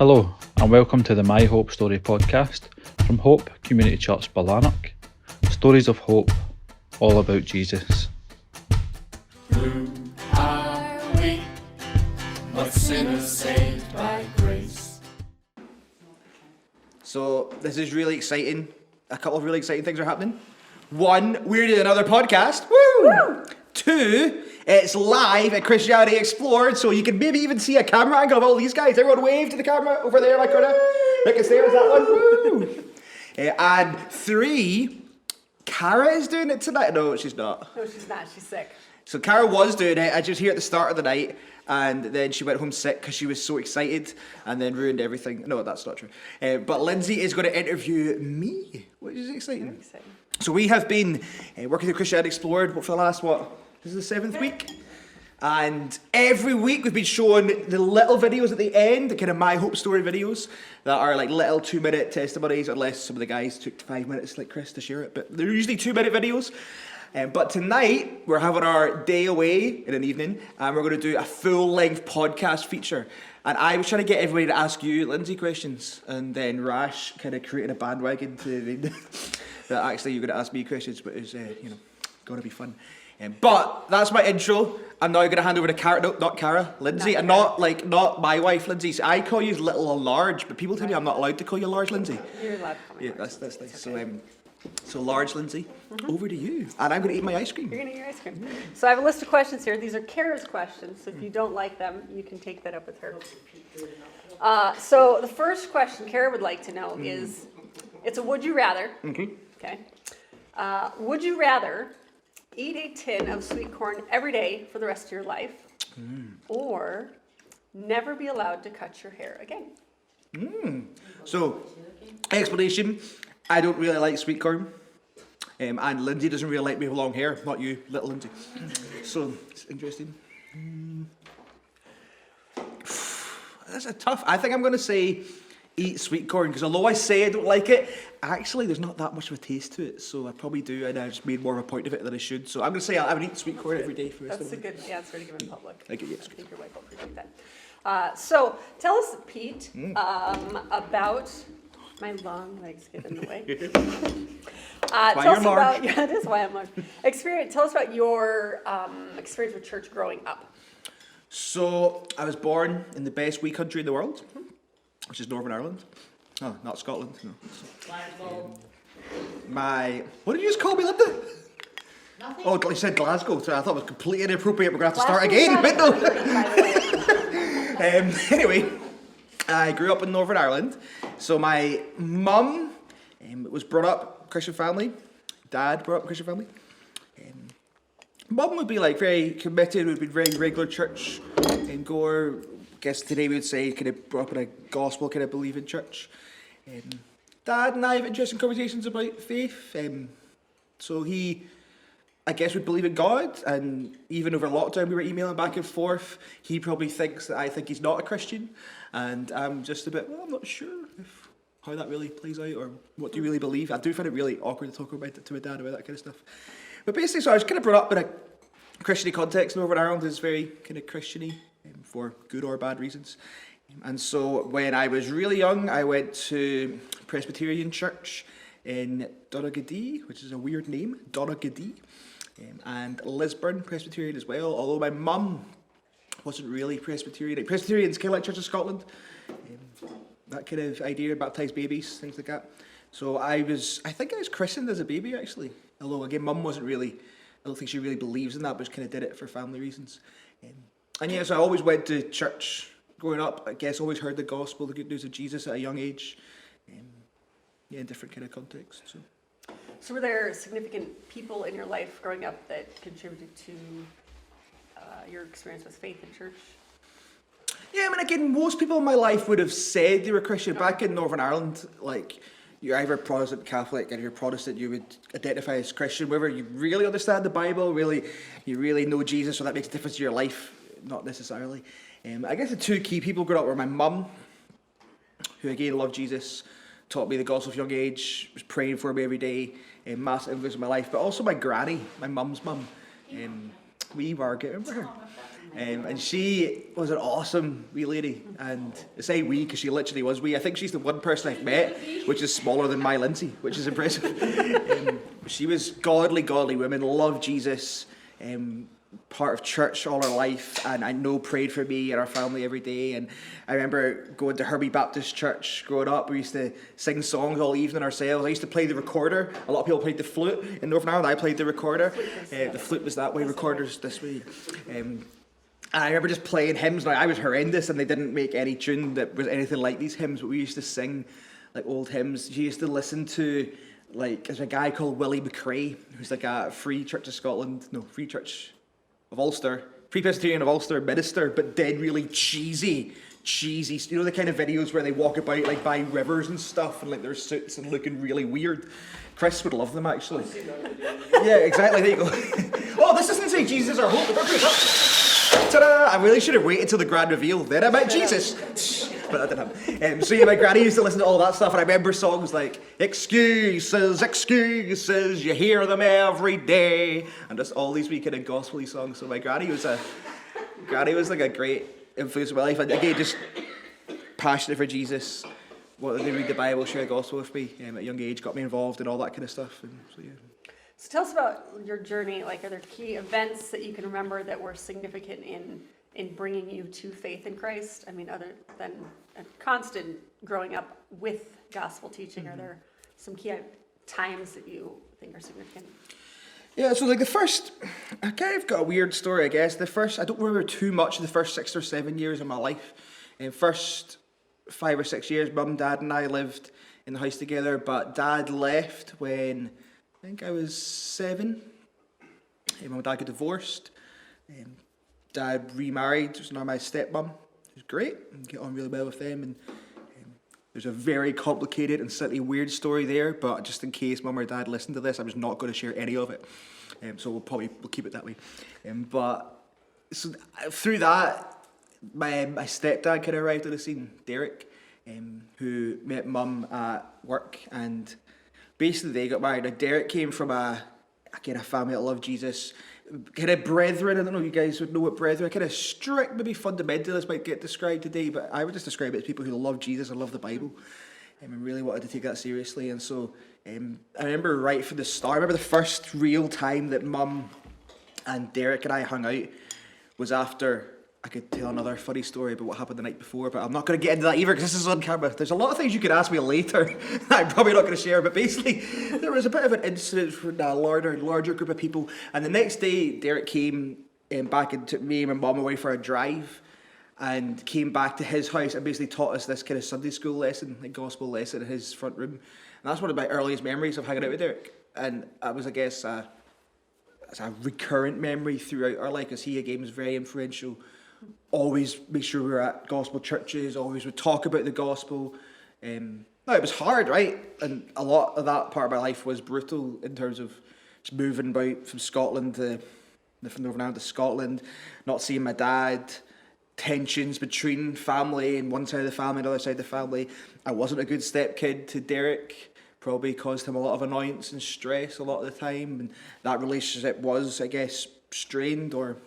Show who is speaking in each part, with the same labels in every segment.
Speaker 1: Hello, and welcome to the My Hope Story podcast from Hope Community Church Ballanark. Stories of hope, all about Jesus.
Speaker 2: Who are we, but sinners saved by grace?
Speaker 3: So this is really exciting. A couple of really exciting things are happening. One, we're doing another podcast. Woo! Two, it's live at Christianity Explored, so you can maybe even see a camera angle of all these guys. Everyone wave to the camera over there, like right now. Look, it's there, is that one? Woo! And three, Cara is doing it tonight. No, she's not.
Speaker 4: No, she's not. She's sick.
Speaker 3: So Cara was doing it. I was here at the start of the night, and then she went home sick because she was so excited, and then ruined everything. No, that's not true. But Lindsay is going to interview me, which is exciting.
Speaker 4: Very exciting.
Speaker 3: So we have been working through Christianity Explored for the last, this is the 7th week? And every week we've been showing the little videos at the end, the kind of My Hope Story videos, that are like little 2-minute testimonies, unless some of the guys took 5 minutes like Chris to share it, but they're usually 2-minute videos. But tonight, we're having our day away in an evening, and we're going to do a full-length podcast feature. And I was trying to get everybody to ask you Lindsay questions, and then Rash kind of created a bandwagon to that actually you're going to ask me questions, but it's, going to be fun. But that's my intro. I'm now going to hand over to Cara, no, not Cara, Lindsay, and not my wife, Lindsay. So I call you little or large, but people tell me I'm not allowed to call you large, Lindsay.
Speaker 4: You're allowed to call me
Speaker 3: Yeah,
Speaker 4: large.
Speaker 3: that's nice.
Speaker 4: Okay.
Speaker 3: So large, Lindsay, over to you. And I'm going to eat my ice cream.
Speaker 4: You're going to eat your ice cream. So I have a list of questions here. These are Cara's questions. So if you don't like them, you can take that up with her. So the first question Cara would like to know is, it's a would you rather. Okay. Would you rather eat a tin of sweet corn every day for the rest of your life, or never be allowed to cut your hair again?
Speaker 3: So, explanation, I don't really like sweet corn. And Lindsay doesn't really like me with long hair. Not you, little Lindsay. So, it's interesting. That's a tough. I think I'm going to say eat sweet corn, because although I say I don't like it, actually there's not that much of a taste to it. So I probably do, and I just made more of a point of it than I should. So I'm going to say I would eat sweet corn every day for the rest
Speaker 4: That's
Speaker 3: of
Speaker 4: a
Speaker 3: the
Speaker 4: good answer to give in public.
Speaker 3: Thank you, yes.
Speaker 4: I think your wife will appreciate that. So tell us, Pete, about my long legs get in the way. Tell
Speaker 3: you're
Speaker 4: us
Speaker 3: large.
Speaker 4: about that is why I'm large. Tell us about your experience with church growing up.
Speaker 3: So I was born in the best wee country in the world, which is Northern Ireland. Oh, not Scotland. No. What did you just call me, Linda?
Speaker 2: Nothing.
Speaker 3: Oh, you said Glasgow. So I thought it was completely inappropriate. We're going to have to start
Speaker 4: Glasgow's
Speaker 3: again.
Speaker 4: not
Speaker 3: But
Speaker 4: a country, by the way.
Speaker 3: Anyway, I grew up in Northern Ireland. So my mum was brought up Christian family. Dad brought up Christian family. Mum would be like very committed, would be very regular church and goer. I guess today we would say kind of brought up in a gospel kind of believing church. Dad and I have interesting conversations about faith. So he, I guess, would believe in God, and even over lockdown we were emailing back and forth. He probably thinks that I think he's not a Christian, and I'm just a bit, I'm not sure how that really plays out, or what do you really believe. I do find it really awkward to talk about it to my dad about that kind of stuff. But basically, so I was kind of brought up in a Christian context. Northern Ireland is very kind of Christian-y, for good or bad reasons. And so when I was really young, I went to Presbyterian Church in Donaghadee, which is a weird name, Donaghadee, and Lisburn Presbyterian as well, although my mum wasn't really Presbyterian. Presbyterian's kind of like Church of Scotland, that kind of idea, baptised babies, things like that. So I think I was christened as a baby, actually. Although, again, Mum wasn't really, I don't think she really believes in that, but just kind of did it for family reasons. And yeah, so I always went to church growing up. I guess always heard the gospel, the good news of Jesus at a young age. In different kind of contexts.
Speaker 4: So were there significant people in your life growing up that contributed to your experience with faith in church?
Speaker 3: Yeah, I mean, again, most people in my life would have said they were Christian. Back in Northern Ireland, like, you're either Protestant, Catholic, and if you're Protestant, you would identify as Christian. Whether you really understand the Bible, you really know Jesus, so that makes a difference to your life, not necessarily. I guess the two key people growing up were my mum, who again loved Jesus, taught me the gospel from a young age, was praying for me every day, massive influence in my life, but also my granny, my mum's mum. Wee Margaret, remember her? And she was an awesome wee lady. And I say wee because she literally was wee. I think she's the one person I've met which is smaller than my Lindsay, which is impressive. She was godly woman, loved Jesus, part of church all her life, and I know prayed for me and our family every day. And I remember going to Herbie Baptist Church growing up. We used to sing songs all evening ourselves. I used to play the recorder. A lot of people played the flute in Northern Ireland. I played the recorder. The flute was that way, recorders this way. And I remember just playing hymns. Now, I was horrendous, and they didn't make any tune that was anything like these hymns, but we used to sing like old hymns. She used to listen to, like, there's a guy called Willie McRae, who's like a Free Church of Ulster, Free Presbyterian of Ulster minister, but dead really cheesy, you know, the kind of videos where they walk about like by rivers and stuff, and like their suits and looking really weird. Chris would love them, actually. Yeah, exactly, there you go. Oh, this doesn't say Jesus our hope. Ta-da! I really should have waited till the grand reveal, then I met Jesus. But that didn't happen. So yeah, my granny used to listen to all that stuff, and I remember songs like excuses, excuses, you hear them every day, and just all these wee kind of gospel-y songs. So my granny was like a great influence in my life, and again, just passionate for Jesus. Wanted to read the Bible, share the gospel with me at a young age, got me involved in all that kind of stuff. And so yeah.
Speaker 4: So tell us about your journey. Like, are there key events that you can remember that were significant in bringing you to faith in Christ? I mean, other than a constant growing up with gospel teaching, are there some key times that you think are significant?
Speaker 3: Yeah, so like I kind of got a weird story, I guess. I don't remember too much of the first 6 or 7 years of my life. First 5 or 6 years, Mum, Dad and I lived in the house together, but Dad left when I think I was 7. Mum and Dad got divorced. Dad remarried, was now my stepmom. It was great, and get on really well with them. And there's a very complicated and slightly weird story there, but just in case Mum or Dad listen to this, I'm just not going to share any of it. So we'll keep it that way. But so through that, my stepdad kind of arrived on the scene, Derek, who met Mum at work, and basically they got married. Now, Derek came from a family that loved Jesus. Kind of brethren, I don't know if you guys would know what brethren, kind of strict, maybe fundamentalists might get described today, but I would just describe it as people who love Jesus and love the Bible, and really wanted to take that seriously. And so I remember right from the start, I remember the first real time that Mum and Derek and I hung out was after, I could tell another funny story about what happened the night before, but I'm not going to get into that either because this is on camera. There's a lot of things you could ask me later I'm probably not going to share, but basically there was a bit of an incident for a larger group of people, and the next day Derek came back and took me and my mum away for a drive and came back to his house and basically taught us this kind of Sunday school lesson, like gospel lesson in his front room. And that's one of my earliest memories of hanging out with Derek, and that was, I guess, a recurrent memory throughout our life, because he again was very influential. Always make sure we were at gospel churches, always would talk about the gospel. Now, it was hard, right? And a lot of that part of my life was brutal in terms of just moving about from Northern Ireland to Scotland, not seeing my dad, tensions between family and one side of the family and the other side of the family. I wasn't a good stepkid to Derek, probably caused him a lot of annoyance and stress a lot of the time. And that relationship was, I guess, strained, or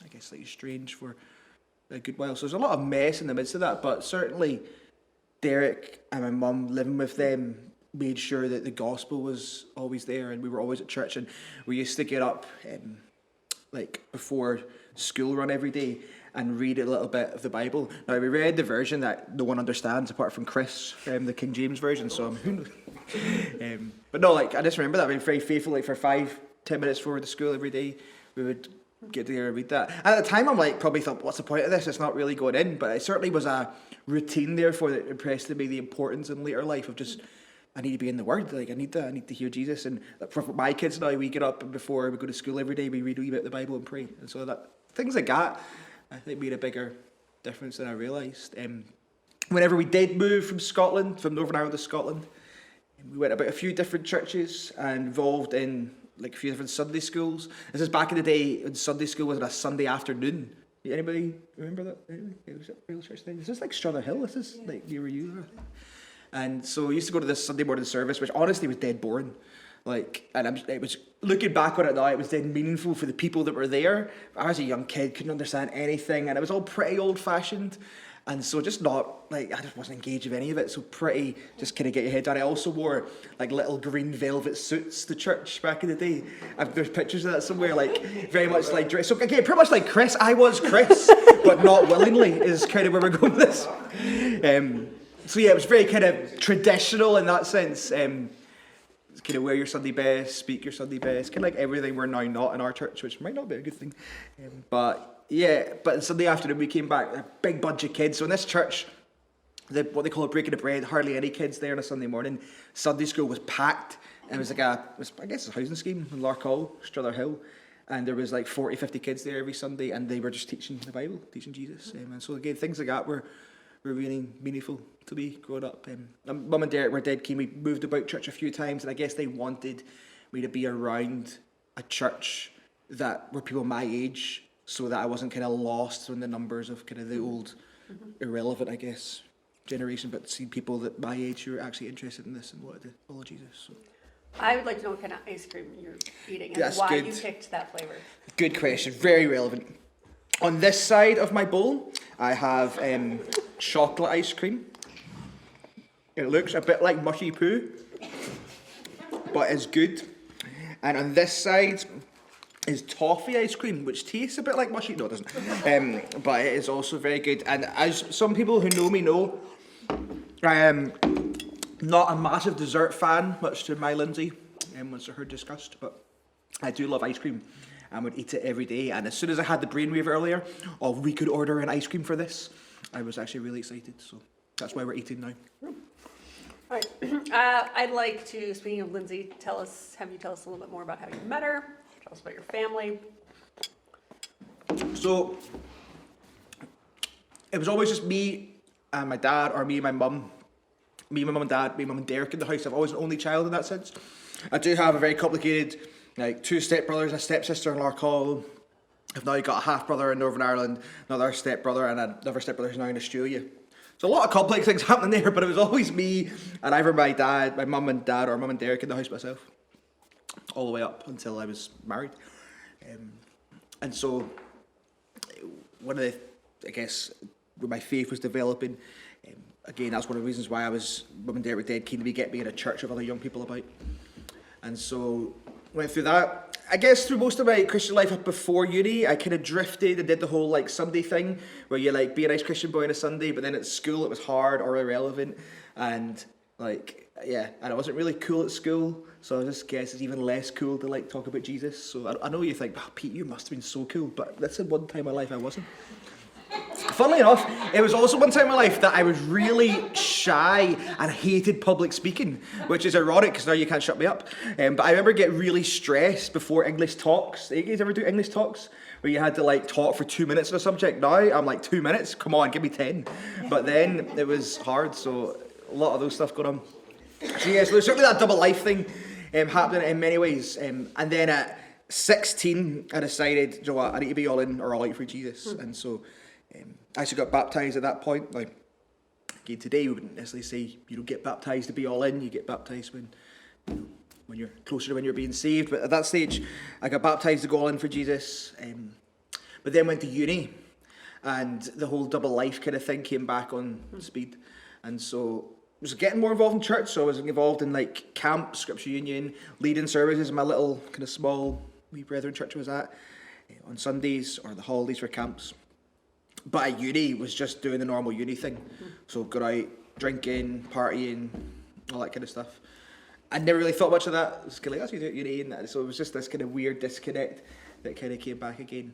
Speaker 3: I guess like strange for a good while. So there's a lot of mess in the midst of that, but certainly Derek and my mum living with them made sure that the gospel was always there, and we were always at church. And we used to get up like before school run every day and read a little bit of the Bible. Now, we read the version that no one understands apart from Chris, the King James version, so but no, like, I just remember that being very faithful, like for 5-10 minutes before the school every day, we would get together and read that. And at the time, I'm like, probably thought, what's the point of this? It's not really going in. But it certainly was a routine, therefore, that impressed me the importance in later life of just, I need to be in the Word. Like, I need to hear Jesus. And for my kids now, we get up and before we go to school every day, we read a wee bit of the Bible and pray. And so that things like that, I think, made a bigger difference than I realised. Whenever we did move from Scotland, from Northern Ireland to Scotland, we went about a few different churches and involved in like a few different Sunday schools. This is back in the day when Sunday school was on a Sunday afternoon. Anybody remember that? It was a real church thing. Is this like Strother Hill? This is like near where you are. And so we used to go to this Sunday morning service, which honestly was dead boring. Like, and it was, looking back on it now, it was then meaningful for the people that were there. I was a young kid, couldn't understand anything, and it was all pretty old-fashioned. And so just not, like, I just wasn't engaged with any of it, so pretty, just kind of get your head down. I also wore, like, little green velvet suits to church back in the day. There's pictures of that somewhere, like, very much like, so again, pretty much like Chris. I was Chris, but not willingly, is kind of where we're going with this. So yeah, it was very kind of traditional in that sense. Kind of wear your Sunday best, speak your Sunday best, kind of like everything we're now not in our church, which might not be a good thing. But Sunday afternoon we came back, a big bunch of kids. So in this church, what they call a breaking of bread, hardly any kids there on a Sunday morning. Sunday school was packed. It was like I guess a housing scheme in Larkhall, Strother Hill. And there was like 40, 50 kids there every Sunday, and they were just teaching the Bible, teaching Jesus. And so again, things like that were really meaningful to me growing up. Mum and Derek were dead keen. We moved about church a few times, and I guess they wanted me to be around a church that were people my age, so that I wasn't kind of lost in the numbers of kind of the old, irrelevant, I guess, generation, but see people that my age who were actually interested in this and wanted to follow Jesus. So.
Speaker 4: I would like to know what kind of ice cream you're eating and
Speaker 3: That's
Speaker 4: why
Speaker 3: good.
Speaker 4: you picked that flavor.
Speaker 3: Good question, very relevant. On this side of my bowl, I have chocolate ice cream. It looks a bit like mushy poo, but it's good. And on this side is toffee ice cream, which tastes a bit like mushy. No, it doesn't. But it is also very good. And as some people who know me know, I am not a massive dessert fan, much to my Lindsay, once I heard discussed, but I do love ice cream and would eat it every day. And as soon as I had the brainwave earlier, we could order an ice cream for this, I was actually really excited. So that's why we're eating now.
Speaker 4: All right. I'd like to, speaking of Lindsay, have you tell us a little bit more about how you met her. Tell us about your family.
Speaker 3: So it was always just me and my dad, or me and my mum. Me, my mum and dad, me, mum and Derek in the house. I'm always an only child in that sense. I do have a very complicated, like, 2 stepbrothers, a stepsister in Larkhall. I've now got a half-brother in Northern Ireland, another stepbrother, and another stepbrother who's now in Australia. So a lot of complex things happening there, but it was always me and either my dad, my mum and dad, or mum and Derek in the house myself, all the way up until I was married. And so one of the, I guess, when my faith was developing, again, that's one of the reasons why mum and Derek were dead keen to get me in a church of other young people about. And so went through that. I guess through most of my Christian life before uni, I kind of drifted and did the whole like Sunday thing, where you like be a nice Christian boy on a Sunday, but then at school it was hard or irrelevant, and like, yeah, and I wasn't really cool at school, so I just guess it's even less cool to like talk about Jesus. So I know you think, Pete, you must have been so cool, but that's at one time in my life I wasn't. Funnily enough, it was also one time in my life that I was really shy and hated public speaking, which is ironic because now you can't shut me up. But I remember getting really stressed before English talks. You guys ever do English talks? Where you had to like talk for 2 minutes on a subject? Now I'm like, 2 minutes? Come on, give me 10. But then it was hard, so a lot of those stuff going on. So yeah, so there's certainly that double life thing happening in many ways. And then at 16, I decided, you know what, I need to be all in or all out for Jesus. And so I actually got baptised at that point. Like, again, today we wouldn't necessarily say you don't get baptised to be all in. You get baptised when you're closer to when you're being saved. But at that stage, I got baptised to go all in for Jesus. But then went to uni, and the whole double life kind of thing came back on speed. And so I was getting more involved in church. So I was involved in like camp, scripture union, leading services in my little kind of small wee brethren church I was at on Sundays or the holidays for camps. But at uni was just doing the normal uni thing. So go out, drinking, partying, all that kind of stuff. I never really thought much of that. It was kind of like, that's what you do at uni. And so it was just this kind of weird disconnect that kind of came back again.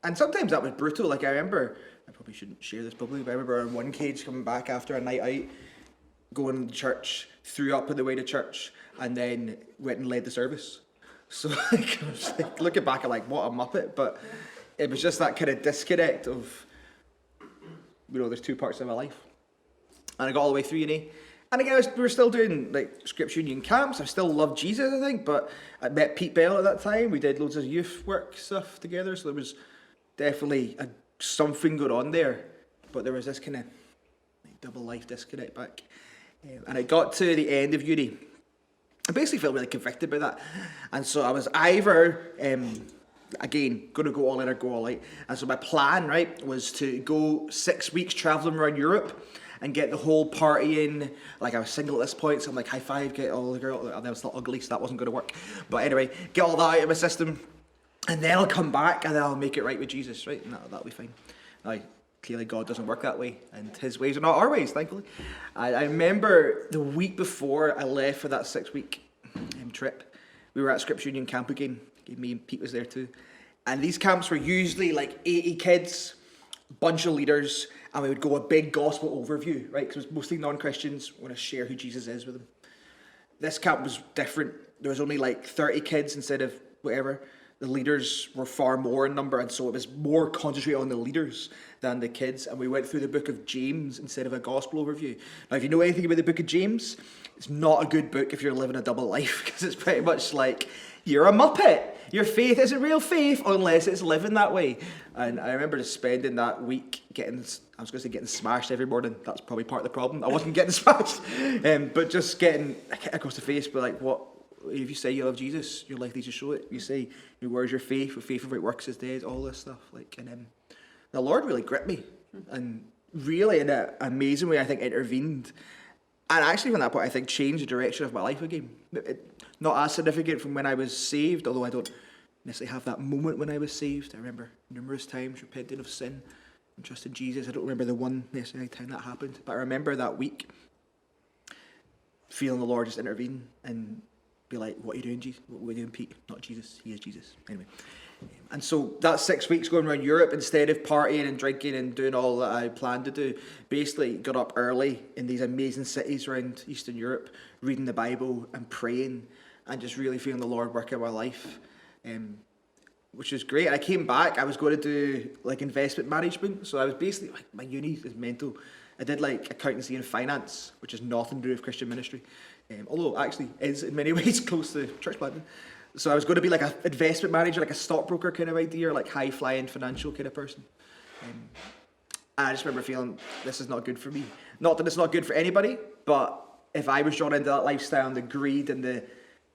Speaker 3: And sometimes that was brutal. Like I remember, I probably shouldn't share this publicly, but I remember on one cage coming back after a night out, going to church, threw up on the way to church, and then went and led the service. So like, I was like, looking back, I'm like, what a muppet. But it was just that kind of disconnect of, you know, there's 2 parts of my life. And I got all the way through uni. And again, we were still doing like scripture union camps. I still loved Jesus, I think, but I met Pete Bell at that time. We did loads of youth work stuff together. So there was definitely something going on there. But there was this kind of like, double life disconnect back. And I got to the end of uni. I basically felt really convicted by that. And so I was either, again, going to go all in or go all out. And so my plan, right, was to go 6 weeks travelling around Europe and get the whole party in. Like, I was single at this point, so I'm like, high five, get all the girls. I was not ugly, so that wasn't going to work. But anyway, get all that out of my system. And then I'll come back and then I'll make it right with Jesus, right? And that'll be fine. Now, clearly God doesn't work that way, and his ways are not our ways, thankfully. I remember the week before I left for that 6 week trip, we were at Scripture Union camp again. Me and Pete was there too. And these camps were usually like 80 kids, bunch of leaders, and we would go a big gospel overview, right? Because it was mostly non-Christians. We want to share who Jesus is with them. This camp was different. There was only like 30 kids instead of whatever. The leaders were far more in number, and so it was more concentrated on the leaders than the kids. And we went through the book of James instead of a gospel overview. Now, if you know anything about the book of James, it's not a good book if you're living a double life, because it's pretty much like, you're a muppet. Your faith isn't real faith unless it's living that way. And I remember just spending that week getting smashed every morning. That's probably part of the problem. I wasn't getting smashed, but just getting across the face, but like, what? If you say you love Jesus, your life needs to show it. You say, where's your faith? With faith without works is dead. All this stuff, and the Lord really gripped me, and really in an amazing way, I think, intervened, and actually from that point, I think, changed the direction of my life again. Not as significant from when I was saved, although I don't necessarily have that moment when I was saved. I remember numerous times repenting of sin and trusting Jesus. I don't remember the one necessarily time that happened, but I remember that week feeling the Lord just intervene and be like, what are you doing, Jesus? What are you doing, Pete? Not Jesus. He is Jesus. Anyway. And so that 6 weeks going around Europe, instead of partying and drinking and doing all that I planned to do, basically got up early in these amazing cities around Eastern Europe, reading the Bible and praying and just really feeling the Lord work in my life, which was great. And I came back, I was going to do like investment management. So I was basically, like, my uni is mental. I did like accountancy and finance, which has nothing to do with Christian ministry. Although actually is in many ways close to church planting. So I was going to be like an investment manager, like a stockbroker kind of idea, or like high-flying financial kind of person. And I just remember feeling, this is not good for me. Not that it's not good for anybody, but if I was drawn into that lifestyle and the greed and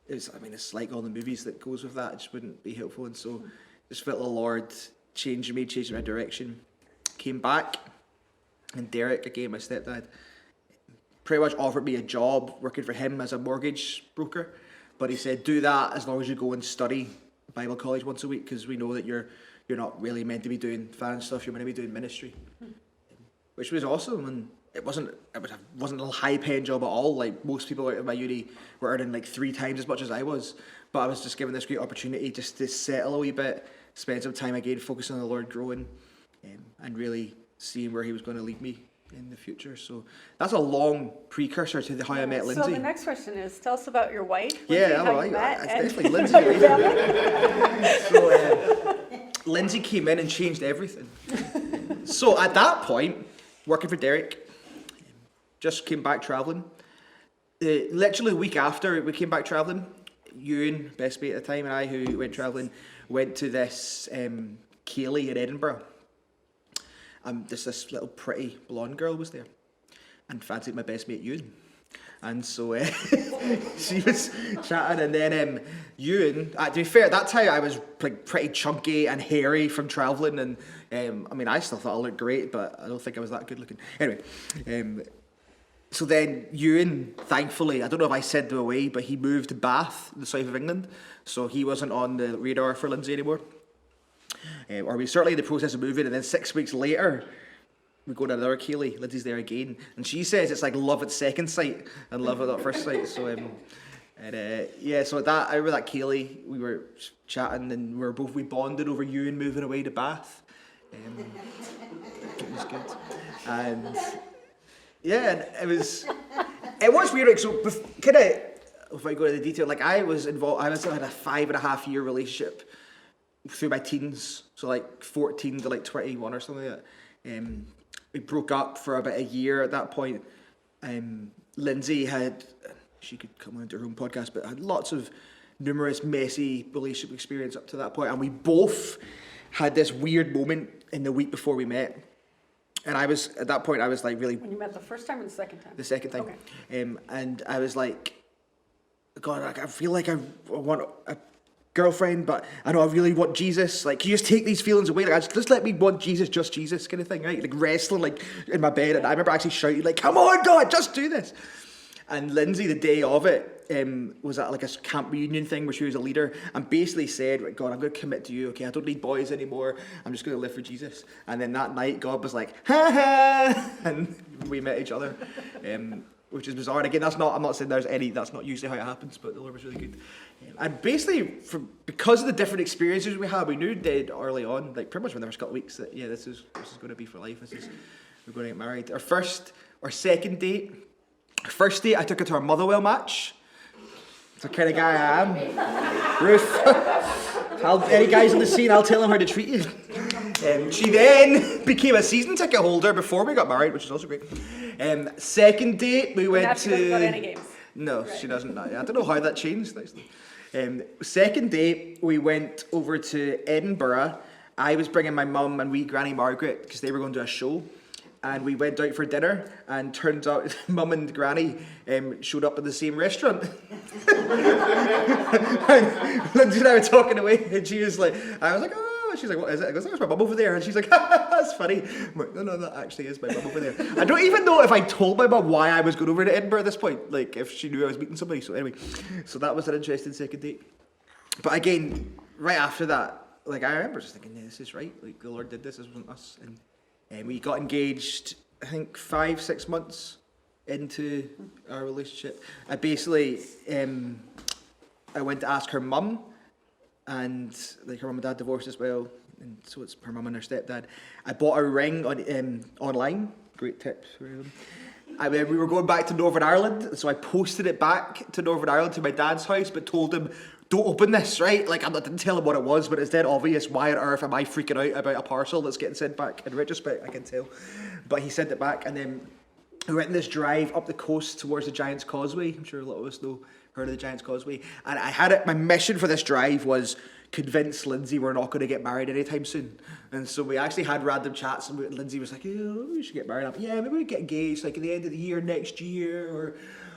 Speaker 3: it's like all the movies that goes with that, it just wouldn't be helpful. And so just felt the Lord changing my direction. Came back, and Derek, again, my stepdad, pretty much offered me a job working for him as a mortgage broker, but he said, do that as long as you go and study Bible college once a week, because we know that you're not really meant to be doing finance stuff, you're meant to be doing ministry. Which was awesome, and it wasn't a high-paying job at all. Like, most people out of my uni were earning like 3 times as much as I was, but I was just given this great opportunity just to settle a wee bit, spend some time again focusing on the Lord, growing, and really seeing where he was going to lead me in the future. So that's a long precursor to how I met Lindsay.
Speaker 4: So the next question is, tell us about your wife.
Speaker 3: Lindsay, it's definitely Lindsay Davis. So Lindsay came in and changed everything. So at that point, working for Derek, just came back travelling. Literally a week after we came back travelling, Ewan, best mate at the time, and I, who went travelling, went to this Kaylee in Edinburgh. This little pretty blonde girl was there and fancied my best mate Ewan, and so she was chatting, and then Ewan, to be fair, at that time I was like pretty chunky and hairy from travelling, and I mean, I still thought I looked great, but I don't think I was that good looking. Anyway, so then Ewan, thankfully, I don't know if I sent him away, but he moved to Bath, the south of England, so he wasn't on the radar for Lindsay anymore. Or we certainly in the process of moving, and then 6 weeks later, we go to another Kaylee. Lindsay's there again, and she says it's like love at second sight and love at first sight. So, so at that, I remember that Kaylee, we were chatting, and we bonded over Ewan moving away to Bath. It was good, and yeah, and it was weird. Like, so kind of, if I go into the detail, like I was involved. I had a 5.5 year relationship through my teens, so like 14 to like 21 or something like that. We broke up for about a year at that point. Lindsay she could come into her own podcast, but had lots of numerous messy relationship experience up to that point, and we both had this weird moment in the week before we met. And at that point I was like really...
Speaker 4: When you met the first time or the second time?
Speaker 3: The second time. Okay. And I was like, God, I feel like I want a girlfriend, but I know I really want Jesus. Like, can you just take these feelings away? Like, just let me want Jesus, just Jesus kind of thing, right? Like wrestling like in my bed, and I remember actually shouting like, "Come on, God, just do this!" And Lindsay, the day of it, was at like a camp reunion thing where she was a leader, and basically said, "Right, God, I'm going to commit to you. Okay, I don't need boys anymore. I'm just going to live for Jesus." And then that night, God was like, "Ha ha," and we met each other. Which is bizarre. And again, I'm not saying that's not usually how it happens, but the Lord was really good. And basically, because of the different experiences we had, we knew dead early on, like pretty much within the first couple of weeks, that yeah, this is going to be for life. We're going to get married. Second date, first date, I took her to our Motherwell match. That's the kind of guy I am. Ruth, any guys in the scene, I'll tell him how to treat you. She then became a season ticket holder before we got married, which is also great. Second date, we went to...
Speaker 4: She doesn't go to any games.
Speaker 3: No, right. She doesn't. I don't know how that changed. Second date, we went over to Edinburgh. I was bringing my mum and wee Granny Margaret because they were going to a show. And we went out for dinner, and turns out Mum and Granny showed up at the same restaurant. And Lindsay and I were talking away, and she was like, I was like, "Oh." She's like, "What is it?" I go, "That's my mum over there." And she's like, "That's funny." I'm like, no, that actually is my mum over there. I don't even know if I told my mum why I was going over to Edinburgh at this point, like if she knew I was meeting somebody. So anyway, so that was an interesting second date. But again, right after that, like I remember just thinking, yeah, this is right. Like the Lord did this wasn't us. And we got engaged, I think 5-6 months into our relationship. I basically, I went to ask her mum, and like her mum and dad divorced as well, and so it's her mum and her stepdad. I bought a ring on online. Great tip. We were going back to Northern Ireland, so I posted it back to Northern Ireland to my dad's house, but told him, "Don't open this," right? Like I didn't tell him what it was, but it's dead obvious. Why on earth am I freaking out about a parcel that's getting sent back? In retrospect, I can tell. But he sent it back, and then we went on this drive up the coast towards the Giant's Causeway. I'm sure a lot of us heard of the Giant's Causeway. And I had it. My mission for this drive was convince Lindsay we're not going to get married anytime soon. And so we actually had random chats, and Lindsay was like, "Oh, we should get married." I'm like, "Yeah, maybe we get engaged like at the end of the year next year," or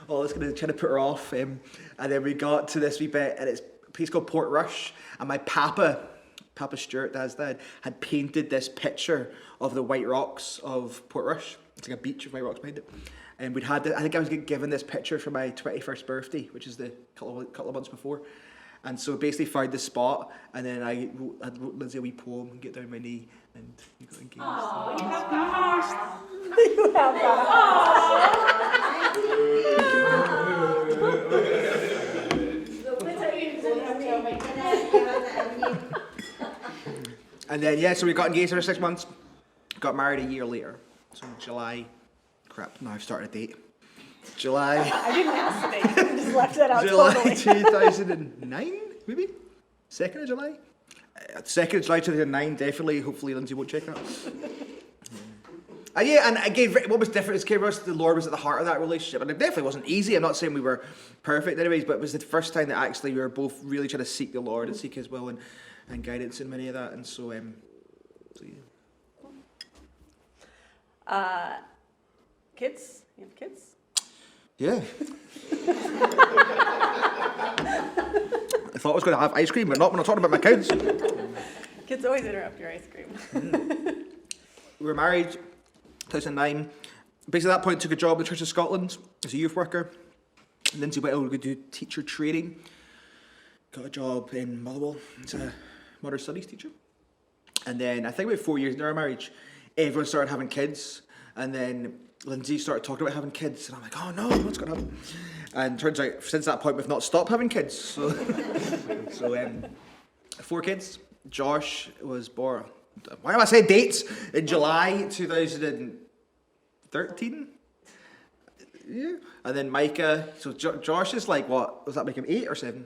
Speaker 3: "Oh, it's going to try to put her off." And then we got to this wee bit, and it's a place called Portrush, and my Papa Stuart, Dad's dad, had painted this picture of the White Rocks of Portrush. It's like a beach with white rocks behind it. And I think I was given this picture for my 21st birthday, which is the couple of months before. And so basically found the spot, and then I wrote Lindsay a wee poem and get down my knee, and we got engaged.
Speaker 2: Oh, you have got heart.
Speaker 4: You have
Speaker 3: And then, yeah, so we got engaged after 6 months, got married a year later. So July, now I've started a date. July.
Speaker 4: I didn't ask the date, I just left that out
Speaker 3: July
Speaker 4: totally.
Speaker 3: 2009, maybe? 2nd of July? 2nd of July 2009, definitely. Hopefully Lindsay won't check that. Yeah, and again, what was different is the Lord was at the heart of that relationship, and it definitely wasn't easy. I'm not saying we were perfect anyways, but it was the first time that actually we were both really trying to seek the Lord and seek His will and guidance in many of that, and so yeah.
Speaker 4: Kids? You have kids?
Speaker 3: Yeah. I thought I was going to have ice cream, but not when I'm talking about my kids.
Speaker 4: Kids always interrupt your ice cream.
Speaker 3: We were married 2009. Basically, at that point, took a job in the Church of Scotland as a youth worker. Lindsay went over to do teacher training. Got a job in Motherwell as a modern studies teacher. And then I think about 4 years into our marriage, everyone started having kids. And then Lindsay started talking about having kids. And I'm like, "Oh no, what's going to happen?" And turns out, since that point, we've not stopped having kids. So 4 kids. Josh was born, why am I saying dates? In July 2013. Yeah. And then Micah, so Josh is like, what, does that make him 8 or 7?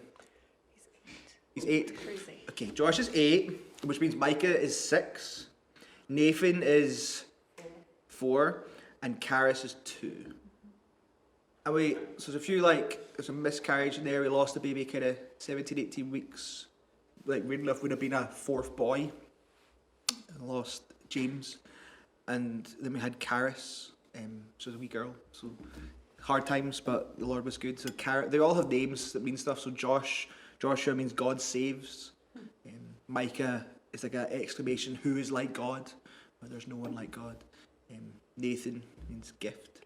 Speaker 3: He's 8.
Speaker 4: Crazy.
Speaker 3: Okay, Josh is 8, which means Micah is 6. Nathan is 4, and Karis is 2. And so there's a miscarriage in there. We lost the baby kind of 17, 18 weeks. Like, weird enough, would have been a 4th boy. And lost James. And then we had Karis, so it was a wee girl. So hard times, but the Lord was good. So they all have names that mean stuff. So Joshua means God saves. Micah is like an exclamation, who is like God? But there's no one like God. Nathan means gift.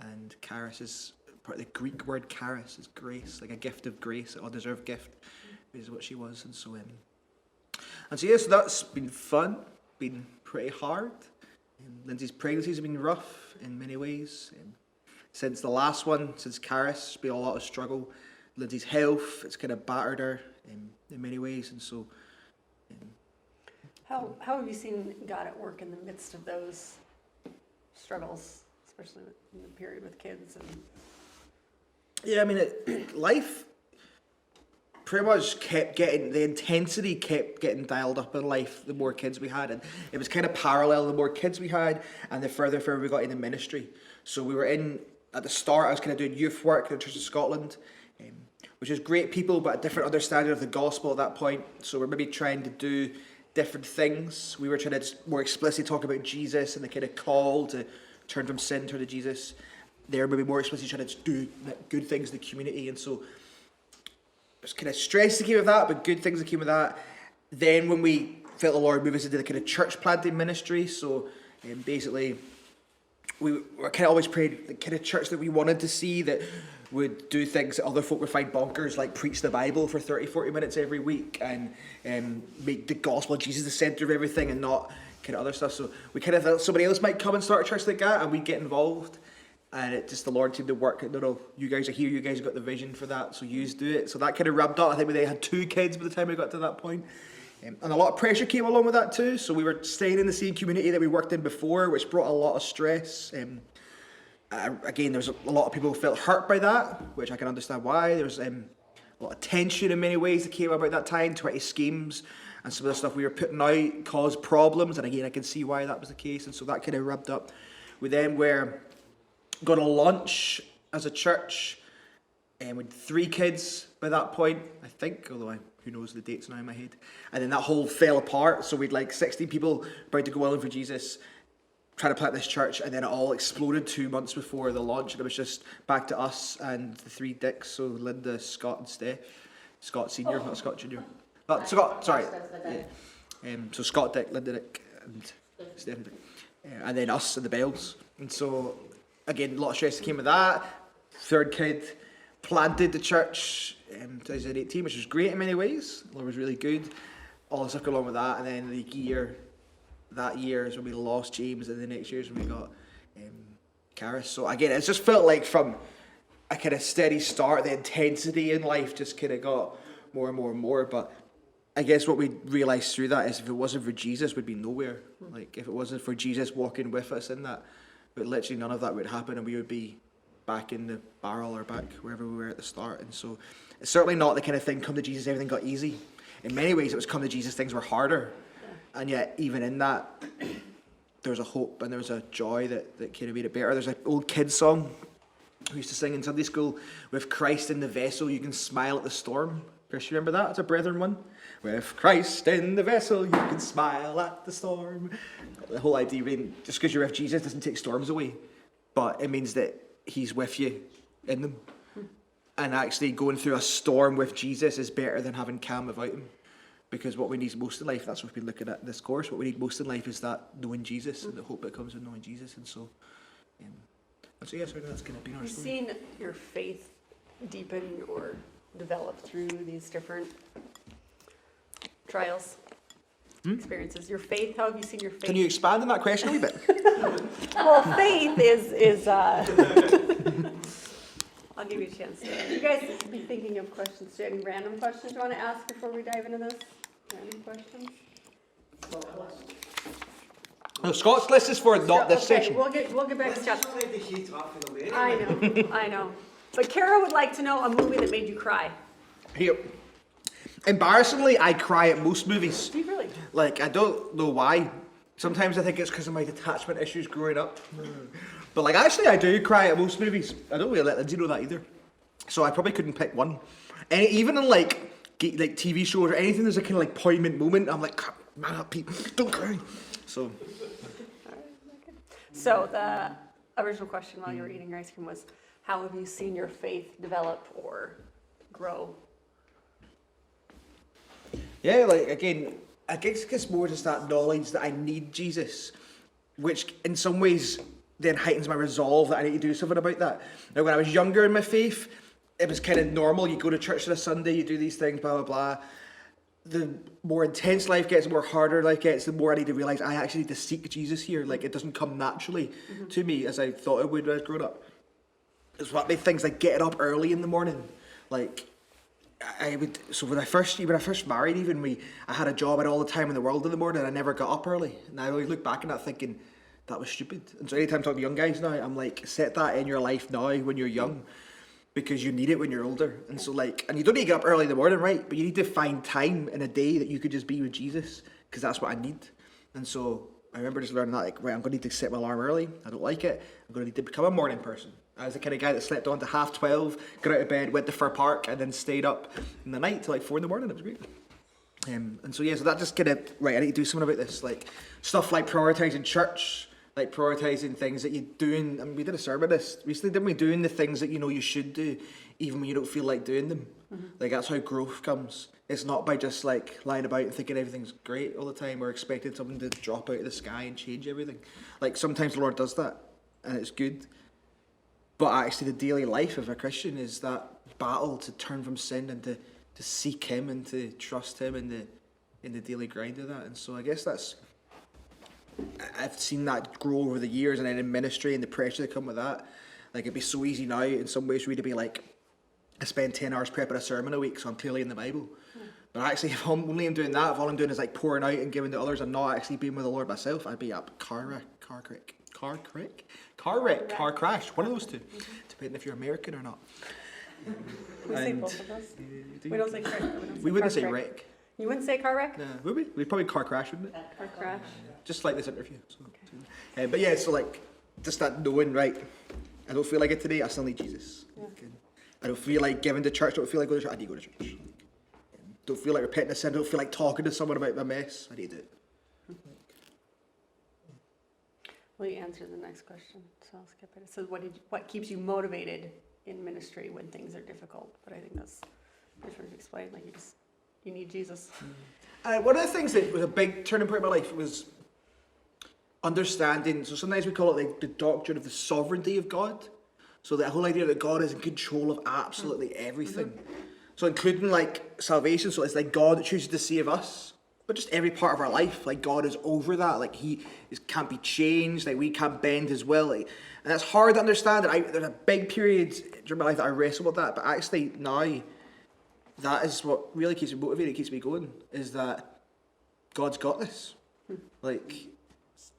Speaker 3: And charis is part of the Greek word charis is grace, like a gift of grace, an undeserved gift, is what she was. And so yes, that's been fun, been pretty hard. Lindsay's pregnancies have been rough in many ways. Since the last one, since Caris, it's been a lot of struggle. Lindsay's health, it's kind of battered her in many ways, and so.
Speaker 4: How have you seen God at work in the midst of those struggles, especially in the period with kids?
Speaker 3: Yeah, I mean, life pretty much the intensity kept getting dialed up in life the more kids we had, and it was kind of parallel. The more kids we had and the further we got into ministry. So we were at the start, I was kind of doing youth work in the Church of Scotland, which is great people, but a different understanding of the gospel at that point. So we're maybe trying to do different things. We were trying to more explicitly talk about Jesus and the kind of call to turn from sin to Jesus. They're maybe more explicitly trying to do good things in the community, and so there's kind of stress that came with that, but good things that came with that. Then when we felt the Lord move us into the kind of church planting ministry, so basically we were kind of always praying the kind of church that we wanted to see, that would do things that other folk would find bonkers, like preach the Bible for 30-40 minutes every week and make the gospel of Jesus the centre of everything and not kind of other stuff. So we kind of thought somebody else might come and start a church like that, and we'd get involved. And it just, the Lord seemed to work. No, you guys are here, you guys have got the vision for that, so you do it. So that kind of rubbed up. I think we had 2 kids by the time we got to that point. And a lot of pressure came along with that too. So we were staying in the same community that we worked in before, which brought a lot of stress. Again, there was a lot of people who felt hurt by that, which I can understand why. There was a lot of tension in many ways that came about that time. 20 schemes and some of the stuff we were putting out caused problems. And again, I can see why that was the case. And so that kind of rubbed up. We then were going to lunch as a church, and with 3 kids by that point, I think, although who knows the dates now in my head. And then that whole fell apart. So we'd 16 people about to go willing for Jesus, trying to plant this church, and then it all exploded 2 months before the launch, and it was just back to us and the 3 dicks, so Linda, Scott, and Steph. Scott Senior, not Scott Junior. Scott, sorry. Yeah. So Scott, Dick, Linda, Dick, and Steph, Dick. And then us and the Bells. And so, again, a lot of stress came with that. 3rd kid, planted the church in 2018, which was great in many ways. The Lord was really good. All the stuff going along with that, and then that year is when we lost James, and the next year is when we got Caris. So again, it's just felt like from a kind of steady start, the intensity in life just kind of got more and more and more. But I guess what we realised through that is if it wasn't for Jesus, we'd be nowhere. Like if it wasn't for Jesus walking with us in that, but literally none of that would happen, and we would be back in the barrel or back wherever we were at the start. And so it's certainly not the kind of thing, come to Jesus, everything got easy. In many ways, it was come to Jesus, things were harder. And yet, even in that, there was a hope and there was a joy that kind of made it better. There's an old kids song we used to sing in Sunday school, with Christ in the vessel, you can smile at the storm. Chris, you remember that? It's a Brethren one. With Christ in the vessel, you can smile at the storm. The whole idea being, just because you're with Jesus doesn't take storms away, but it means that he's with you in them. And actually going through a storm with Jesus is better than having calm without him. Because what we need most in life, that's what we've been looking at in this course, what we need most in life is that knowing Jesus and the hope that comes with knowing Jesus. And so yes, that's going to be our
Speaker 4: You've
Speaker 3: story.
Speaker 4: seen your faith deepen or develop through these different trials, experiences. Your faith, how have you seen your faith?
Speaker 3: Can you expand on that question a wee bit?
Speaker 4: Well, faith is I'll give you a chance. You guys be thinking of questions. Do you have any random questions you want to ask before we dive into this? Random questions?
Speaker 3: No, Scott's list is for not this
Speaker 4: Okay,
Speaker 3: section.
Speaker 4: we'll get back to Scott. I know. But Kara would like to know a movie that made you cry.
Speaker 3: Here. Embarrassingly, I cry at most movies.
Speaker 4: Do you really?
Speaker 3: Like, I don't know why. Sometimes I think it's because of my detachment issues growing up. But like, actually I do cry at most movies. I don't really let Lindsay know that either. So I probably couldn't pick one. And even in like TV shows or anything, there's a kind of like poignant moment. I'm like, man up, Pete, don't cry. So.
Speaker 4: So the original question while you were eating your ice cream was, how have you seen your faith develop or grow?
Speaker 3: Yeah, like again, I guess it's more just that knowledge that I need Jesus, which in some ways then heightens my resolve that I need to do something about that. Now, when I was younger in my faith, it was kind of normal. You go to church on a Sunday, you do these things, blah, blah, blah. The more intense life gets, the more harder life gets, the more I need to realise I actually need to seek Jesus here. Like, it doesn't come naturally to me as I thought it would when I was growing up. It's what made things like getting up early in the morning. Like, so when I first married even, I had a job, I had all the time in the world in the morning, and I never got up early. And I always look back on that thinking, that was stupid. And so anytime I talk to young guys now, I'm like, set that in your life now when you're young, because you need it when you're older. And so and you don't need to get up early in the morning, right? But you need to find time in a day that you could just be with Jesus, because that's what I need. And so I remember just learning that, like, right, I'm going to need to set my alarm early. I don't like it. I'm going to need to become a morning person. I was the kind of guy that slept on to 12:30, got out of bed, went to Fir Park, and then stayed up in the night till like 4 in the morning. It was great. And so yeah, so that just kind of, right, I need to do something about this. Like stuff like prioritising church, like prioritising things that you're doing. I mean, we did a sermon on this recently, didn't we? Doing the things that you know you should do, even when you don't feel like doing them. Like that's how growth comes. It's not by just like lying about and thinking everything's great all the time or expecting something to drop out of the sky and change everything. Like sometimes the Lord does that and it's good. But actually the daily life of a Christian is that battle to turn from sin and to seek him and to trust him in the daily grind of that. And so I guess I've seen that grow over the years, and then in ministry and the pressure that come with that. Like it'd be so easy now in some ways for me to be like, I spend 10 hours prepping a sermon a week, so I'm clearly in the Bible. But actually if I'm only doing that, if all I'm doing is like pouring out and giving to others and not actually being with the Lord myself, I'd be up car crash, one of those two, depending if you're American or not.
Speaker 4: We say both of those. We don't say car.
Speaker 3: We wouldn't say wreck.
Speaker 4: You wouldn't say car wreck?
Speaker 3: No, would we? We'd probably car crash, wouldn't it?
Speaker 4: Car crash.
Speaker 3: Just like this interview. So. Okay. But yeah, so like, just that knowing, right, I don't feel like it today, I still need Jesus.
Speaker 4: Yeah.
Speaker 3: Okay. I don't feel like giving to church, don't feel like going to church, I need to go to church. Don't feel like repenting of sin, don't feel like talking to someone about my mess, I need to do it.
Speaker 4: Well, you answered the next question, so I'll skip it. It says, what keeps you motivated in ministry when things are difficult? But I think that's pretty sure to explain. Like you need Jesus.
Speaker 3: One of the things that was a big turning point in my life was understanding. So sometimes we call it like the doctrine of the sovereignty of God. So the whole idea that God is in control of absolutely everything. So including like salvation. So it's like God that chooses to save us. But just every part of our life, like God is over that. Like he can't be changed. Like we can't bend his will. Like, and that's hard to understand. There's a big period during my life that I wrestle with that. But actually now, that is what really keeps me motivated, keeps me going, is that God's got this. Like,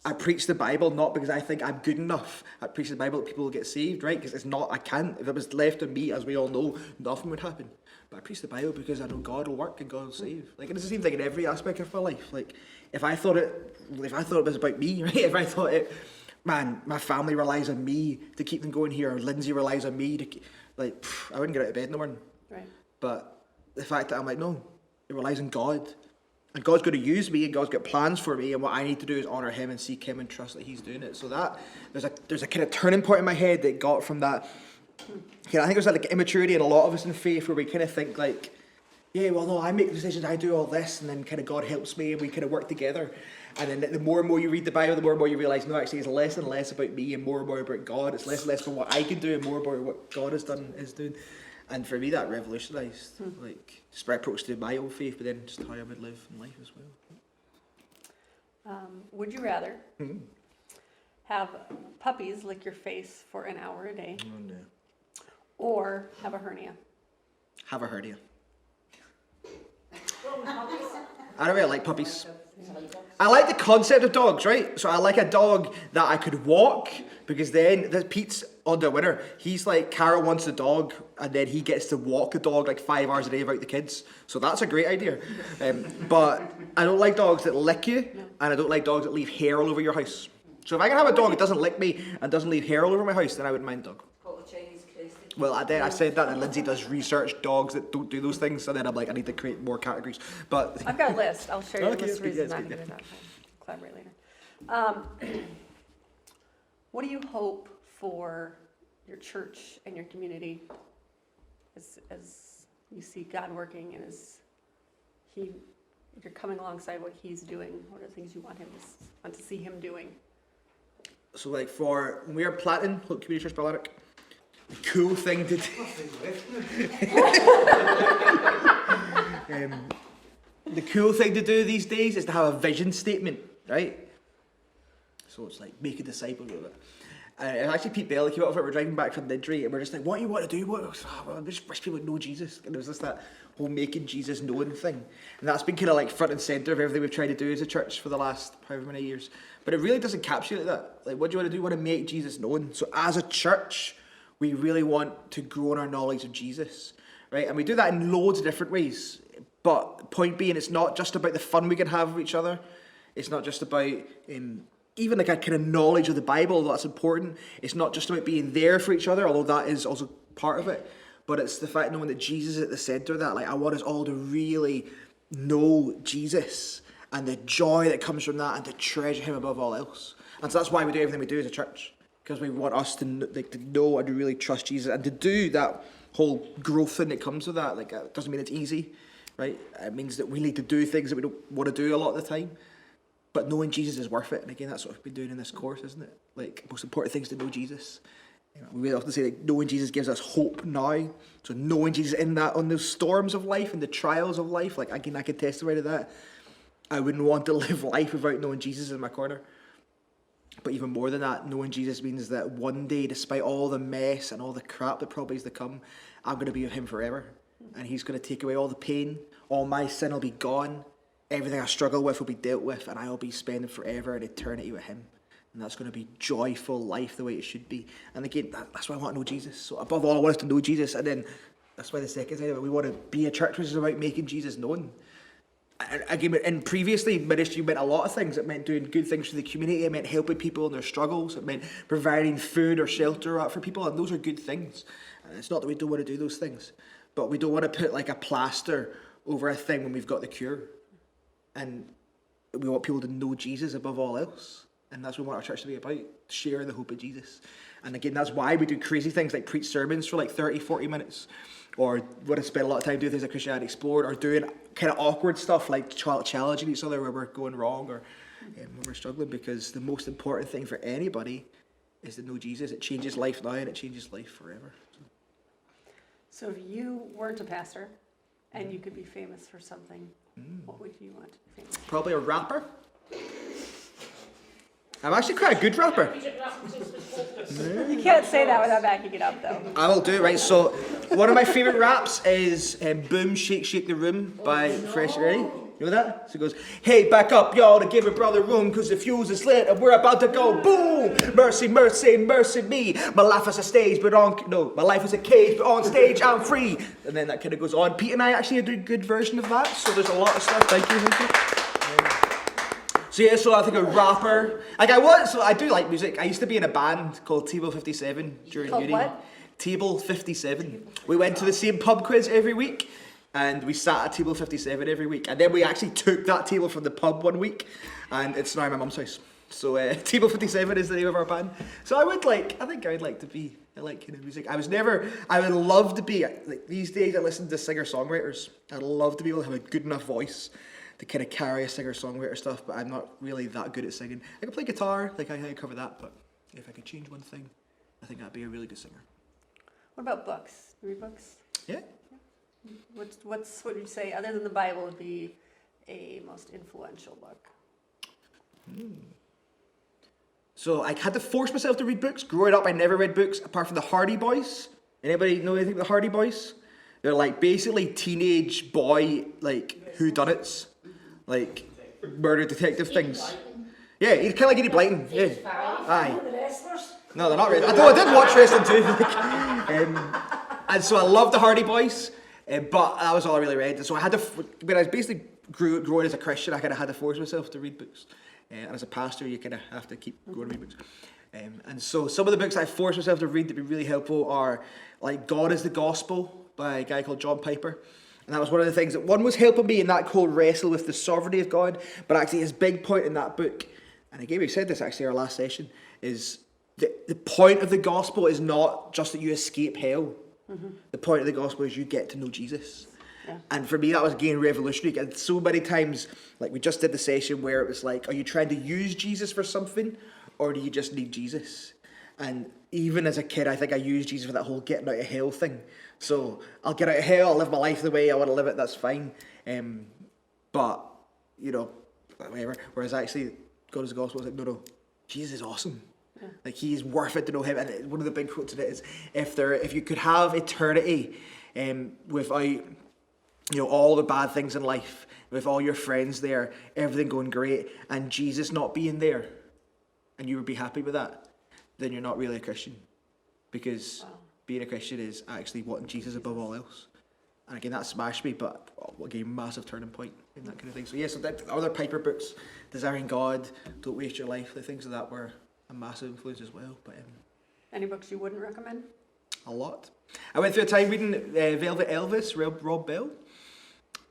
Speaker 3: I preach the Bible not because I think I'm good enough. I preach the Bible that people will get saved, right? Because it's not, I can't. If it was left to me, as we all know, nothing would happen. But I preach the Bible because I know God will work and God will save. Like, and it's the same thing in every aspect of my life. Like, if I thought it was about me, right? If I thought my family relies on me to keep them going here, or Lindsay relies on me to I wouldn't get out of bed in the morning. Right. But the fact that I'm like, no, it relies on God. And God's going to use me, and God's got plans for me, and what I need to do is honour him and seek him and trust that he's doing it. So that there's a kind of turning point in my head that got from that. I think there's like immaturity in a lot of us in faith where we kind of think like, yeah, well, no, I make decisions, I do all this, and then kind of God helps me, and we kind of work together. And then the more and more you read the Bible, the more and more you realise, no, actually, it's less and less about me and more about God. It's less and less about what I can do and more about what God is doing. And for me, that revolutionised like just my approach to my own faith, but then just how I would live in life as well.
Speaker 4: Would you rather have puppies lick your face for an hour a day?
Speaker 3: Oh no.
Speaker 4: Or have a hernia?
Speaker 3: Have a hernia. I don't really like puppies. I like the concept of dogs, right? So I like a dog that I could walk, because then Pete's on the winner. He's like, Carol wants the dog, and then he gets to walk the dog like 5 hours a day without the kids. So that's a great idea. But I don't like dogs that lick you, and I don't like dogs that leave hair all over your house. So if I can have a dog that doesn't lick me and doesn't leave hair all over my house, then I wouldn't mind a dog. Well, I said that, and Lindsay does research dogs that don't do those things, so then I'm like, I need to create more categories. But
Speaker 4: I've got a list. I'll share you
Speaker 3: Okay,
Speaker 4: a list of
Speaker 3: okay,
Speaker 4: reasons
Speaker 3: yeah,
Speaker 4: I'm
Speaker 3: it's
Speaker 4: going
Speaker 3: good,
Speaker 4: to collaborate later. What do you hope for your church and your community as you see God working and if you're coming alongside what he's doing, what are the things you want to see him doing?
Speaker 3: So like when we are planting Hope Community Church Ballarnock, the cool thing to do. The cool thing to do these days is to have a vision statement, right? So it's like make a disciple of it. And actually Pete Bell came up with it. We're driving back from Nidri and we're just like, what do you want to do? Well, I just wish people would know Jesus. And it was just that whole making Jesus known thing. And that's been kind of like front and centre of everything we've tried to do as a church for the last however many years. But it really does encapsulate that. Like, what do you want to do? We want to make Jesus known. So as a church, we really want to grow in our knowledge of Jesus, right? And we do that in loads of different ways. But point being, it's not just about the fun we can have with each other. It's not just about even like a kind of knowledge of the Bible, although that's important. It's not just about being there for each other, although that is also part of it. But it's the fact knowing that Jesus is at the centre of that. Like, I want us all to really know Jesus and the joy that comes from that and to treasure him above all else. And so that's why we do everything we do as a church. Because we want us to know and to really trust Jesus and to do that whole growth thing that comes with that. Like, it doesn't mean it's easy, right? It means that we need to do things that we don't want to do a lot of the time. But knowing Jesus is worth it. And again, that's what we've been doing in this course, isn't it? Like, most important thing is to know Jesus. We really often say that knowing Jesus gives us hope now. So knowing Jesus in that, on those storms of life and the trials of life, like, again, I can testify to that. I wouldn't want to live life without knowing Jesus in my corner. But even more than that, knowing Jesus means that one day, despite all the mess and all the crap that probably is to come, I'm going to be with him forever. And he's going to take away all the pain. All my sin will be gone. Everything I struggle with will be dealt with. And I'll be spending forever in eternity with him. And that's going to be joyful life the way it should be. And again, that's why I want to know Jesus. So above all, I want us to know Jesus. And then that's why the second side of it, we want to be a church which is about making Jesus known. Again, and previously, ministry meant a lot of things. It meant doing good things for the community. It meant helping people in their struggles. It meant providing food or shelter for people. And those are good things. And it's not that we don't want to do those things. But we don't want to put like a plaster over a thing when we've got the cure. And we want people to know Jesus above all else. And that's what we want our church to be about, sharing the hope of Jesus. And again, that's why we do crazy things like preach sermons for like 30, 40 minutes. Or want to spend a lot of time doing things like Christianity Explored, or doing kind of awkward stuff like challenging each other where we're going wrong or when we're struggling. Because the most important thing for anybody is to know Jesus. It changes life now and it changes life forever.
Speaker 4: So if you weren't a pastor and you could be famous for something, what would you want to be famous for?
Speaker 3: Probably a rapper. I'm actually quite a good rapper.
Speaker 4: You can't say that without backing it up, though.
Speaker 3: I will do it, right? So, one of my favourite raps is Boom, Shake, Shake the Room by Fresh. Ready? You know that? So it goes, hey, back up, y'all, to give a brother room, because the fuse is lit and we're about to go boom! Mercy, mercy, mercy me. My life is a stage, but my life is a cage, but on stage I'm free. And then that kind of goes on. Pete and I actually do a good version of that, so there's a lot of stuff. Thank you. So yeah, so I think a rapper. I do like music. I used to be in a band called Table 57 during uni.
Speaker 4: What?
Speaker 3: Table 57. We went to the same pub quiz every week, and we sat at Table 57 every week. And then we actually took that table from the pub one week, and it's now at my mum's house. So Table 57 is the name of our band. So I like kind of music. I would love to be, like these days I listen to singer-songwriters. I'd love to be able to have a good enough voice to kind of carry a singer-songwriter stuff, but I'm not really that good at singing. I can play guitar, like I can cover that, but if I could change one thing, I think I'd be a really good singer.
Speaker 4: What about books? You read books?
Speaker 3: Yeah.
Speaker 4: What would you say, other than the Bible, would be a most influential book?
Speaker 3: So I had to force myself to read books. Growing up, I never read books apart from the Hardy Boys. Anybody know anything about the Hardy Boys? They're like basically teenage boy, like whodunits, like murder detective things. Yeah, he's kind of like Eddie Blyton. Yeah. Aye. No, they're not really. I did watch wrestling too. And so I loved the Hardy Boys, but that was all I really read. And so I had to, when I was basically growing as a Christian, I kind of had to force myself to read books. And as a pastor, you kind of have to keep going to read books. And so some of the books I forced myself to read that be really helpful are like God is the Gospel by a guy called John Piper. And that was one of the things that one was helping me in that whole wrestle with the sovereignty of God. But actually his big point in that book, and again we said this actually in our last session, is the point of the gospel is not just that you escape hell. The point of the gospel is you get to know Jesus.
Speaker 4: Yeah.
Speaker 3: And for me, that was again revolutionary. And so many times, like we just did the session where it was like, are you trying to use Jesus for something, or do you just need Jesus? And even as a kid, I think I used Jesus for that whole getting out of hell thing. So I'll get out of hell, I'll live my life the way I want to live it, that's fine. But, you know, whatever. Whereas actually, God's gospel is like, no, Jesus is awesome. Yeah. Like, he's worth it to know him. And one of the big quotes in it is, if you could have eternity without, you know, all the bad things in life, with all your friends there, everything going great, and Jesus not being there, and you would be happy with that, then you're not really a Christian. Because being a Christian is actually wanting Jesus above all else. And again, that smashed me, but again, massive turning point in that kind of thing. So yeah, so the other Piper books, Desiring God, Don't Waste Your Life, the things of that were a massive influence as well. But
Speaker 4: Any books you wouldn't recommend?
Speaker 3: A lot. I went through a time reading Velvet Elvis, Rob Bell.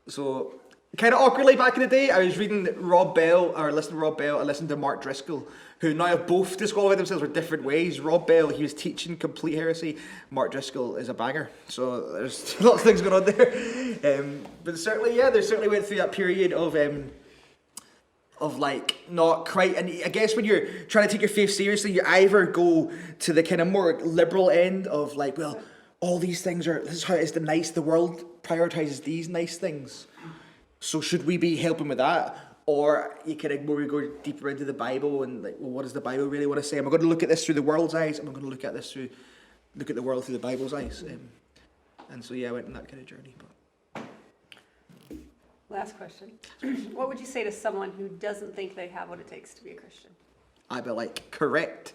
Speaker 3: So kind of awkwardly back in the day, I was reading Rob Bell, or listening to Rob Bell, and listening to Mark Driscoll, who now have both disqualified themselves for different ways. Rob Bell, he was teaching complete heresy. Mark Driscoll is a banger. So there's lots of things going on there. But certainly, yeah, they certainly went through that period of like not quite. And I guess when you're trying to take your faith seriously, you either go to the kind of more liberal end of like, well, all these things this is how it is the world prioritizes these nice things. So should we be helping with that? Or you kind of more go deeper into the Bible and like, well, what does the Bible really want to say? Am I going to look at this through the world's eyes? Am I going to look at the world through the Bible's eyes? And so yeah, I went on that kind of journey. But
Speaker 4: Last question. What would you say to someone who doesn't think they have what it takes to be a Christian?
Speaker 3: I'd be like, correct.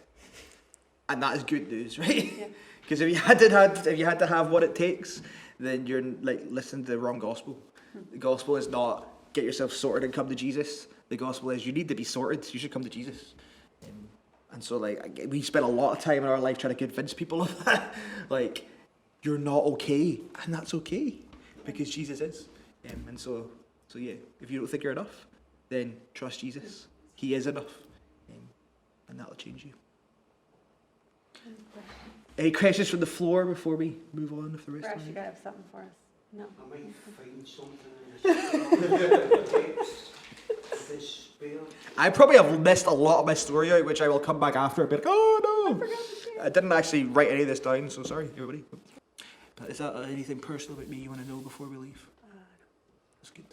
Speaker 3: And that is good news, right?
Speaker 4: Yeah.
Speaker 3: Because if you had to have what it takes, then you're like listening to the wrong gospel. The gospel is not get yourself sorted and come to Jesus. The gospel is you need to be sorted. You should come to Jesus. And so like we spend a lot of time in our life trying to convince people of that. Like, you're not okay, and that's okay because Jesus is. And so yeah, if you don't think you're enough, then trust Jesus. He is enough, and that'll change you. Any questions from the floor before we move on with the rest?
Speaker 4: Brash, you gotta have something for us. No.
Speaker 5: I might find something in this
Speaker 3: I probably have missed a lot of my story out, which I will come back after and be like, oh no! I didn't actually write any of this down, so sorry, everybody. But is that anything personal about me you want to know before we leave? That's good.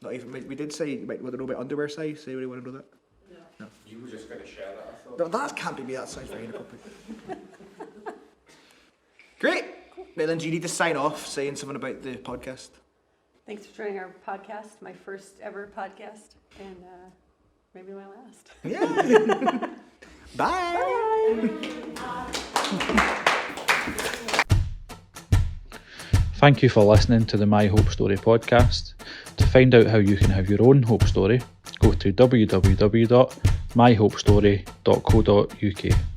Speaker 3: Not even, we did say you might want to know about underwear size. Does anybody want to know that? No.
Speaker 5: You were just going to share that, I thought.
Speaker 3: No, that can't be me. That sounds very inappropriate. Great. Right, Lindsay, you need to sign off saying something about the podcast.
Speaker 4: Thanks for joining our podcast, my first ever podcast, and maybe my last.
Speaker 3: Yeah. Bye.
Speaker 1: Thank you for listening to the My Hope Story podcast. To find out how you can have your own hope story, go to www.myhopestory.co.uk.